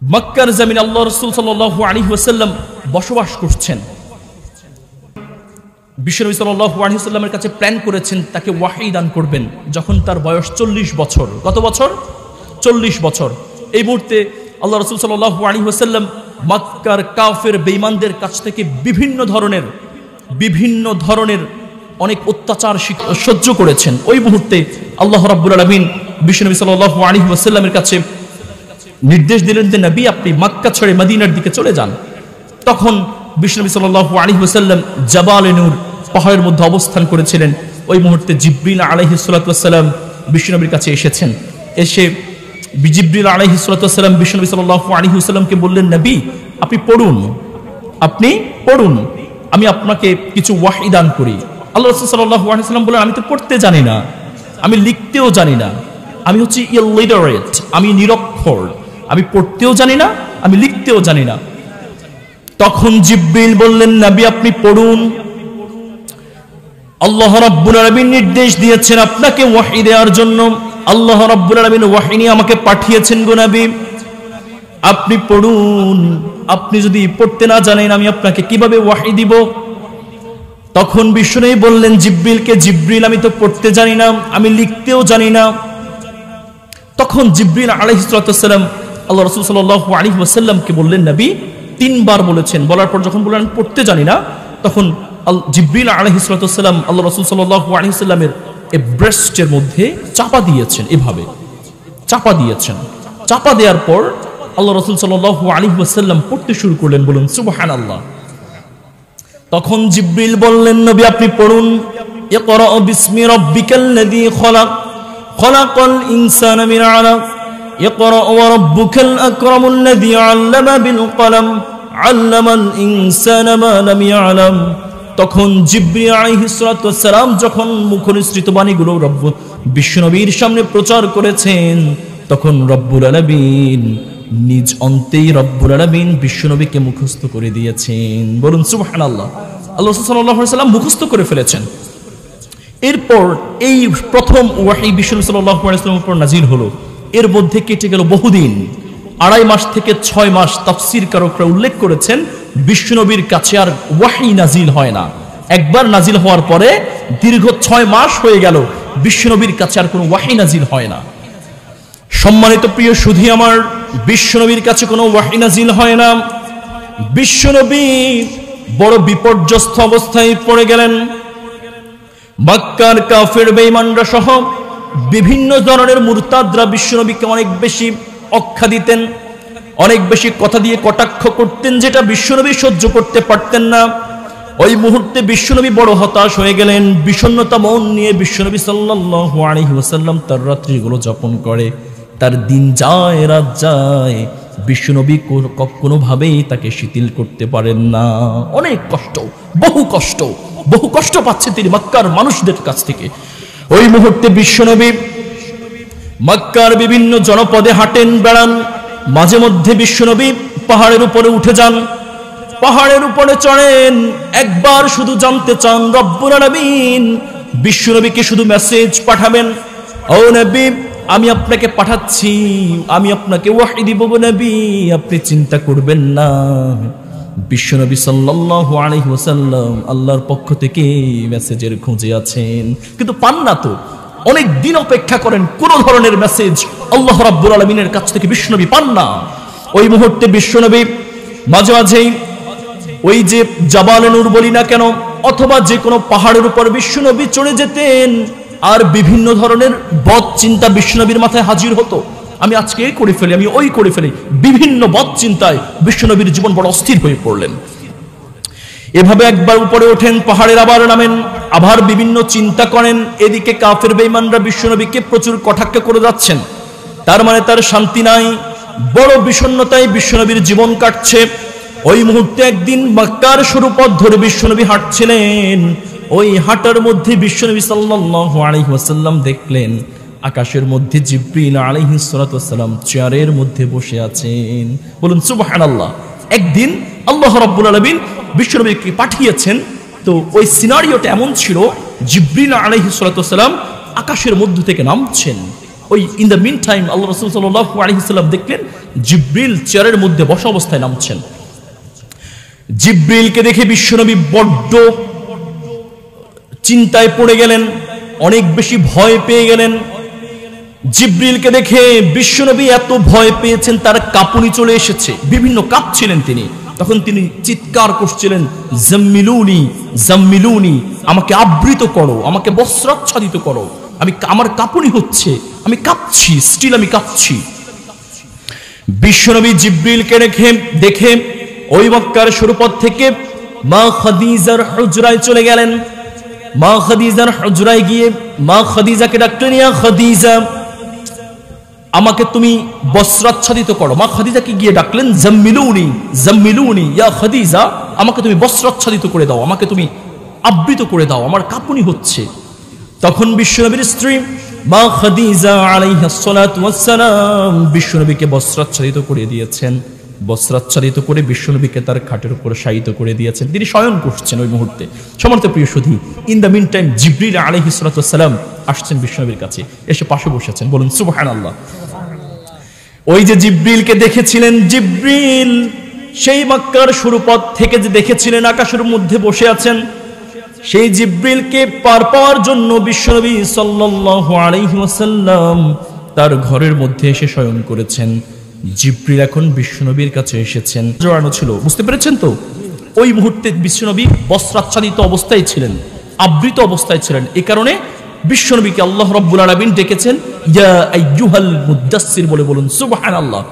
মক্কার জমিন আল্লাহ রাসূল সাল্লাল্লাহু আলাইহি ওয়াসাল্লাম বসবাস করছেন। বিশ্বনবী সাল্লাল্লাহু আলাইহি ওয়াসাল্লামের কাছে প্ল্যান করেছেন তাকে ওয়াহী দান করবেন যখন তার বয়স 40 বছর। কত বছর? 40 বছর। এই মুহূর্তে আল্লাহ রাসূল সাল্লাল্লাহু আলাইহি ওয়াসাল্লাম মক্কার কাফের বেঈমানদের কাছ থেকে বিভিন্ন ধরনের অনেক অত্যাচার সহ্য করেছেন। ওই মুহূর্তে আল্লাহ রাব্বুল আলামিন বিশ্বনবী সাল্লাল্লাহু আলাইহি ওয়াসাল্লামের কাছে নির্দেশ দিলেন যে নবী আপনি মক্কা ছেড়ে মদিনার দিকে চলে যান। তখন বিশ্বনবী সাল্লাল্লাহু আলাইহি ওয়াসাল্লাম জাবালে নূর পাহাড়ের মধ্যে অবস্থান করেছিলেন। ওই মুহূর্তে জিবরিল আলাইহিস সালাতু ওয়াসসালাম বিশ্বনবীর কাছে এসেছেন। এসে জিবরিল আলাইহিস সালাতু ওয়াসসালাম বিশ্বনবী সাল্লাল্লাহু আলাইহি ওয়াসাল্লামকে বললেন, নবী আপনি পড়ুন, আমি আপনাকে কিছু ওয়াহী দান করি। আল্লাহ রাসূল সাল্লাল্লাহু আলাইহি ওয়াসাল্লাম বললেন, আমি তো পড়তে জানি না, আমি লিখতেও জানি না, আমি হচ্ছি ইলিটারেট, আমি নিরক্ষর, আমি পড়তেও জানি না, আমি লিখতেও জানি না। তখন জিবরিল বললেন, নবী আপনি পড়ুন, আল্লাহ রাব্বুল আলামিন নির্দেশ দিয়েছেন আপনাকে ওয়াহী দেওয়ার জন্য। আল্লাহ রাব্বুল আলামিন ওয়াহী নিয়ে আমাকে পাঠিয়েছেন গো নবী, আপনি পড়ুন। আপনি যদি পড়তে না জানেন আমি আপনাকে কিভাবে ওয়াহী দিব? তখন বিশ্বনবী বললেন জিবরিলকে, জিবরিল আমি তো পড়তে জানি না, আমি লিখতেও জানি না। তখন জিবরিল আলাইহিস সালাতু ওয়াসসালাম আল্লাহ রাসূল সাল্লাল্লাহু আলাইহি ওয়াসাল্লামকে বললেন, নবী 3 বার বলেছেন। বলার পর যখন বললেন পড়তে জানি না, তখন জিবরিল আলাইহিস সালাতু ওয়াসসালাম আল্লাহ রাসূল সাল্লাল্লাহু আলাইহি ওয়াসাল্লামের ব্রেস্টের মধ্যে চাপা দিয়েছেন। এভাবে চাপা দিয়েছেন। চাপা দেওয়ার পর আল্লাহ রাসূল সাল্লাল্লাহু আলাইহি ওয়াসাল্লাম পড়তে শুরু করলেন। বলুন সুবহানাল্লাহ। তখন জিবরিল বললেন, নবী আপনি পড়ুন, ইকরা বিসমি রাব্বিকাল্লাযী খলাক, খলাকাল ইনসানা মিন আলাক, ইকরা ওয়া রাব্বুকাল আকরামুল্লাযী আল্লামা বিল কলম, আল্লামাল ইনসানা মা লাম ইয়ালাম। তখন জিবরিল আলাইহিস সালাতু ওয়াসসালাম যখন মুখনিসৃত বাণীগুলো বিশ্বনবীর সামনে প্রচার করেছেন, তখন রব্বুল আলামিন নিজ অন্তেই রব্বুল আলামিন বিশ্বনবীকে মুখস্থ করে দিয়েছেন। বলুন সুবহানাল্লাহ। আল্লাহ সাল্লাল্লাহু আলাইহি ওয়াসাল্লাম মুখস্থ করে ফেলেছেন। এরপর এই প্রথম ওয়াহী বিশ্বনবী সাল্লাল্লাহু আলাইহি ওয়াসাল্লামের উপর নাজিল হলো। এর মধ্যে কেটে গেল বহুদিন, 2.5 মাস থেকে 6 মাস। তাফসীর কারকরা উল্লেখ করেছেন বিশ্বনবীর কাছে আর ওয়াহী নাজিল হয় না। একবার নাজিল হওয়ার পরে দীর্ঘ 6 মাস হয়ে গেল বিশ্বনবীর কাছে আর কোনো ওয়াহী নাজিল হয় না। সম্মানিত প্রিয় সুধী আমার, বিশ্বনবীর কাছে কোনো ওয়াহী নাজিল হয় না। বিশ্বনবী বড় বিপর্যস্ত অবস্থায় পড়ে গেলেন। মক্কার কাফের বেঈমানরা সহ বিভিন্ন ধরনের মুরতাদরা বিশ্বনবীকে অনেক বেশি অখ্যা দিতেন, অনেক বেশি কথা দিয়ে কটাক্ষ করতেন, যেটা বিশ্বনবী সহ্য করতে পারতেন না। ওই মুহূর্তে বিশ্বনবী বড় হতাশ হয়ে গেলেন। বিষণ্ণতা মন নিয়ে বিশ্বনবী সাল্লাল্লাহু আলাইহি ওয়াসাল্লাম তার রাত্রিগুলো যাপন করে, তার দিন যায় রাত যায়। বিশ্বনবী কোনোভাবেই তাকে শিথিল করতে পারেন না। অনেক কষ্ট, বহু কষ্ট পাচ্ছে তিনি মক্কার মানুষদের কাছ থেকে। ওই মুহূর্তে বিশ্বনবী মক্কার বিভিন্ন জনপদে হাঁটেন বেড়ান। মাঝে মধ্যে বিশ্বনবী পাহাড়ের উপরে উঠে যান, পাহাড়ের উপরে চড়েন। একবার শুধু জানতে চান রব্বুল আলামিন বিশ্বনবীকে শুধু মেসেজ পাঠাবেন, ও নবী আমি আপনাকে পাঠাচ্ছি, আমি আপনাকে ওয়াহী দিব নবী, আপনি চিন্তা করবেন না। বিশ্বনবী সাল্লাল্লাহু আলাইহি ওয়াসাল্লাম আল্লাহর পক্ষ থেকে মেসেজের খোঁজে আছেন, কিন্তু পান না। তো অনেক দিন অপেক্ষা করেন, কোন ধরনের মেসেজ আল্লাহ রাব্বুল আলামিনের কাছ থেকে বিশ্বনবী পান না। ওই মুহূর্তে বিশ্বনবী মাঝে মাঝেই ওই যে জাবালে নূর বলি না কেন, অথবা যে কোনো পাহাড়ের উপর বিশ্বনবী চড়ে যেতেন, আর বিভিন্ন ধরনের বদ চিন্তা বিশ্বনবীর মাথায় হাজির হতো। আমি আজকে এই করে ফেলি, আমি ওই করে ফেলি, বিভিন্ন বদ চিন্তায় বিশ্বনবীর জীবন বড় অস্থির হয়ে পড়লেন। এভাবে একবার উপরে ওঠেন, পাহাড়ের আবার নামেন, আবার বিভিন্ন চিন্তা করেন। এদিকে কাফের বেঈমানরা বিশ্বনবীকে প্রচুর কটাক্ষ করে যাচ্ছেন, তার মানে তার শান্তি নাই। বড় বিষণ্ণতায় বিশ্বনবীর জীবন কাটছে। ওই মুহূর্তে একদিন মক্কার সরু পথ ধরে বিশ্বনবী হাঁটছিলেন। ওই হাঁটার মধ্যে বিশ্বনবী সাল্লাল্লাহু আলাইহি ওয়াসাল্লাম দেখলেন আকাশের মধ্যে জিবরিল আলাইহিস সালাতু ওয়াসসালাম চেয়ারের মধ্যে বসে আছেন। বলুন সুবহানাল্লাহ। একদিন আল্লাহ রাব্বুল আলামিন বিশ্বনবীকে পাঠিয়েছেন। তো ওই সিনারিওটা এমন ছিল, জিবরিল আলাইহিস সালাতু ওয়াসসালাম আকাশের মধ্য থেকে নামছেন, ওই ইন দ্য মিন টাইম আল্লাহ রাসূল সাল্লাল্লাহু আলাইহি ওয়াসাল্লাম দেখলেন জিবরিল চেয়ারের মধ্যে বসা অবস্থায় নামছেন। জিবরিলকে দেখে বিশ্বনবী বড্ড চিন্তায় পড়ে গেলেন, অনেক বেশি ভয় পেয়ে গেলেন। জিবরিলকে দেখে বিশ্বনবী এত ভয় পেয়েছেন, তার কাঁপুনি চলে এসেছে, বিভিন্ন কাঁপছিলেন তিনি। তখন তিনি চিৎকার করছিলেন, জাম্মিলুনি জাম্মিলুনি, আমাকে আবৃত করো, আমাকে বস্ত্রাচ্ছাদিত করো, আমার কাঁপুনি হচ্ছে, আমি কাঁপছি, স্টিল আমি কাঁপছি। বিশ্বনবী জিবরিলকে দেখে ওই মক্কার শুরুপথ থেকে মা খাদিজার হুজরায় চলে গেলেন। মা খাদিজার হুজরায় গিয়ে মা খাদিজাকে ডাকলেন, ইয়া খাদিজা, আমাকে তুমি বস্ত্রাচ্ছাদিত করো। মা খাদিজাকে গিয়ে ডাকলেন, জাম্মিলুনি জাম্মিলুনি ইয়া খাদিজা, আমাকে তুমি বস্ত্রাচ্ছাদিত করে দাও, আমাকে তুমি আবৃত করে দাও, আমার কাঁপুনি হচ্ছে। তখন বিশ্বনবীর স্ত্রী মা খাদিজা আলাইহিস সালাতু ওয়াস সালাম বিশ্বনবীকে বস্ত্রাচ্ছাদিত করে দিয়েছেন। বস্ত্রাচ্ছাদিত করে বিশ্বনবীকে তার খাটের উপর শায়িত করে দিয়েছেন, তিনি শয়ন করছেন ওই মুহূর্তে। সম্মানিত প্রিয় সুধী, ইন দ্য মিন টাইম জিবরিল আলাইহিস সালাতু ওয়াস সালাম আসছেন বিশ্বনবীর কাছে, এসে পাশে বসেছেন। বলুন সুবহানাল্লাহ। ওই যে জিবরিলকে দেখেছিলেন, জিবরিল সেই মক্কার শুরুপথ থেকে যে দেখেছিলেন আকাশের মধ্যে বসে আছেন, সেই জিবরিলকে পার পাওয়ার জন্য বিশ্বনবী সাল্লাল্লাহু আলাইহি ওয়াসাল্লাম তার ঘরের মধ্যে এসে শয়ন করেছেন। জিবরিল এখন বিশ্বনবীর কাছে এসেছেন, জড়ানো ছিল, বুঝতে পেরেছেন তো? ওই মুহূর্তে বিশ্বনবী বস্ত্রাচ্ছাদিত অবস্থায় ছিলেন, আবৃত অবস্থায় ছিলেন। এই কারণে বিশ্বনবীকে আল্লাহ রাব্বুল আলামিন ডেকেছেন ইয়া আইয়ুহাল মুদাসসির বলে। বলুন সুবহানাল্লাহ।